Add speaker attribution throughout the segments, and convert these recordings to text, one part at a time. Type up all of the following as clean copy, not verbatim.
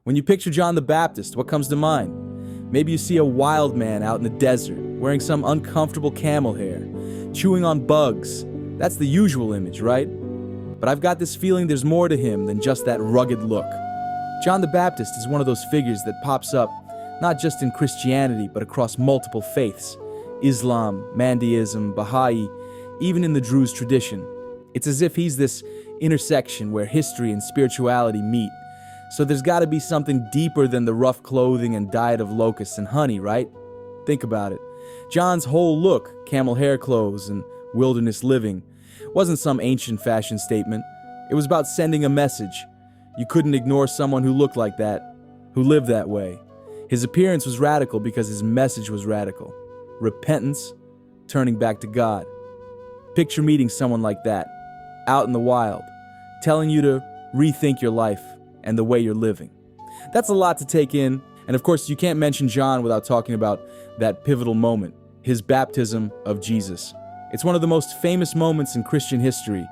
Speaker 1: When you picture John the Baptist, what comes to mind? Maybe you see a wild man out in the desert, wearing some uncomfortable camel hair, chewing on bugs. That's the usual image, right? But I've got this feeling there's more to him than just that rugged look. John the Baptist is one of those figures that pops up not just in Christianity, but across multiple faiths. Islam, Mandaeism, Baha'i, even in the Druze tradition. It's as if he's this intersection where history and spirituality meet. So there's got to be something deeper than the rough clothing and diet of locusts and honey, right? Think about it. John's whole look, camel hair clothes and wilderness living, wasn't some ancient fashion statement. It was about sending a message. You couldn't ignore someone who looked like that, who lived that way. His appearance was radical because his message was radical. Repentance, turning back to God. Picture meeting someone like that, out in the wild, telling you to rethink your life and the way you're living. That's a lot to take in, and of course you can't mention John without talking about that pivotal moment, his baptism of Jesus. It's one of the most famous moments in Christian history,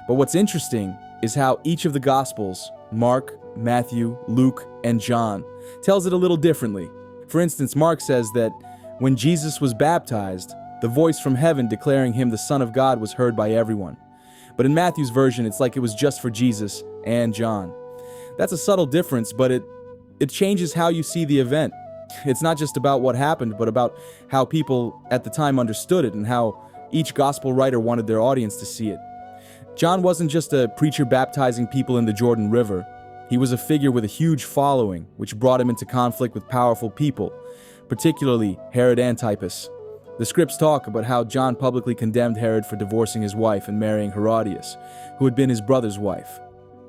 Speaker 1: but what's interesting is how each of the Gospels, Mark, Matthew, Luke, and John, tells it a little differently. For instance, Mark says that when Jesus was baptized, the voice from heaven declaring him the Son of God was heard by everyone. But in Matthew's version, it's like it was just for Jesus and John. That's a subtle difference, but it changes how you see the event. It's not just about what happened, but about how people at the time understood it and how each gospel writer wanted their audience to see it. John wasn't just a preacher baptizing people in the Jordan River. He was a figure with a huge following, which brought him into conflict with powerful people, particularly Herod Antipas. The scripts talk about how John publicly condemned Herod for divorcing his wife and marrying Herodias, who had been his brother's wife.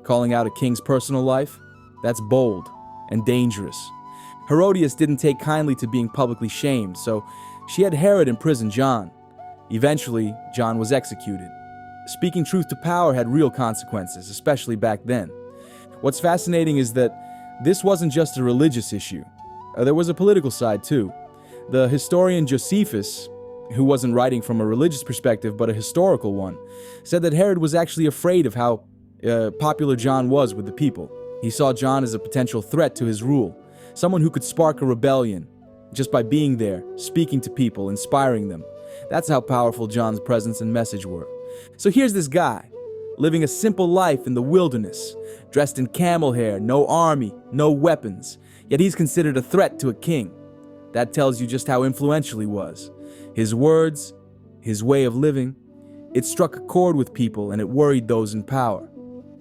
Speaker 1: Calling out a king's personal life? That's bold and dangerous. Herodias didn't take kindly to being publicly shamed, so she had Herod imprison John. Eventually, John was executed. Speaking truth to power had real consequences, especially back then. What's fascinating is that this wasn't just a religious issue. There was a political side too. The historian Josephus, who wasn't writing from a religious perspective but a historical one, said that Herod was actually afraid of how popular John was with the people. He saw John as a potential threat to his rule, someone who could spark a rebellion just by being there, speaking to people, inspiring them. That's how powerful John's presence and message were. So here's this guy, living a simple life in the wilderness, dressed in camel hair, no army, no weapons, yet he's considered a threat to a king. That tells you just how influential he was. His words, his way of living, it struck a chord with people and it worried those in power.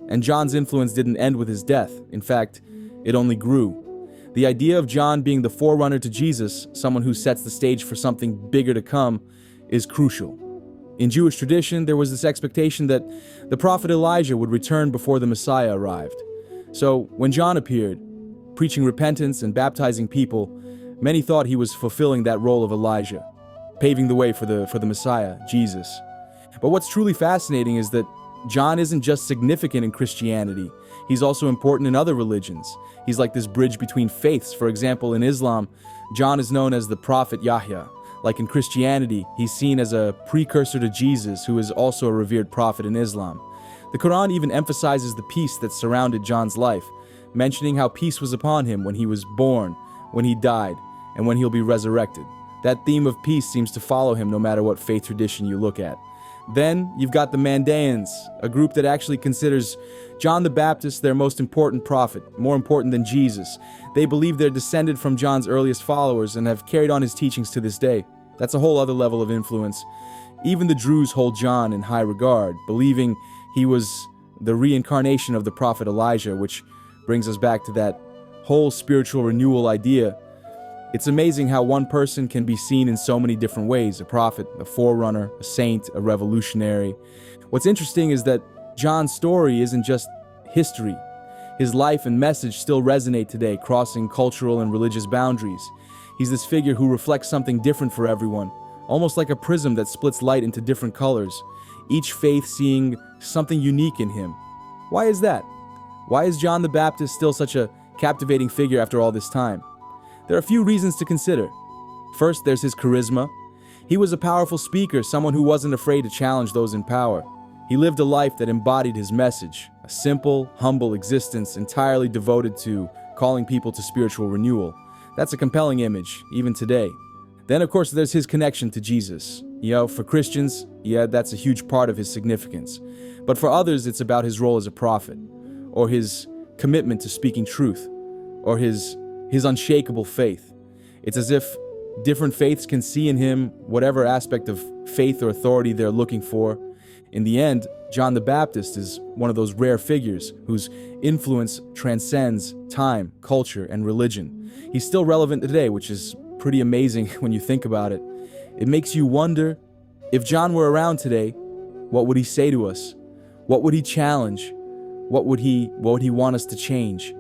Speaker 1: And John's influence didn't end with his death. In fact, it only grew. The idea of John being the forerunner to Jesus, someone who sets the stage for something bigger to come, is crucial. In Jewish tradition, there was this expectation that the prophet Elijah would return before the Messiah arrived. So when John appeared, preaching repentance and baptizing people, many thought he was fulfilling that role of Elijah, paving the way for the Messiah, Jesus. But what's truly fascinating is that John isn't just significant in Christianity, he's also important in other religions. He's like this bridge between faiths. For example, in Islam, John is known as the prophet Yahya. Like in Christianity, he's seen as a precursor to Jesus, who is also a revered prophet in Islam. The Quran even emphasizes the peace that surrounded John's life, mentioning how peace was upon him when he was born, when he died, and when he'll be resurrected. That theme of peace seems to follow him no matter what faith tradition you look at. Then you've got the Mandaeans, a group that actually considers John the Baptist their most important prophet, more important than Jesus. They believe they're descended from John's earliest followers and have carried on his teachings to this day. That's a whole other level of influence. Even the Druze hold John in high regard, believing he was the reincarnation of the prophet Elijah, which brings us back to that whole spiritual renewal idea. It's amazing how one person can be seen in so many different ways: a prophet, a forerunner, a saint, a revolutionary. What's interesting is that John's story isn't just history. His life and message still resonate today, crossing cultural and religious boundaries. He's this figure who reflects something different for everyone, almost like a prism that splits light into different colors, each faith seeing something unique in him. Why is that? Why is John the Baptist still such a captivating figure after all this time? There are a few reasons to consider. First, there's his charisma. He was a powerful speaker, someone who wasn't afraid to challenge those in power. He lived a life that embodied his message, a simple, humble existence entirely devoted to calling people to spiritual renewal. That's a compelling image, even today. Then, of course, there's his connection to Jesus. For Christians, that's a huge part of his significance. But for others, it's about his role as a prophet, or his commitment to speaking truth, or his unshakable faith. It's as if different faiths can see in him whatever aspect of faith or authority they're looking for. In the end, John the Baptist is one of those rare figures whose influence transcends time, culture, and religion. He's still relevant today, which is pretty amazing when you think about it. It makes you wonder, if John were around today, what would he say to us? What would he challenge? What would he want us to change?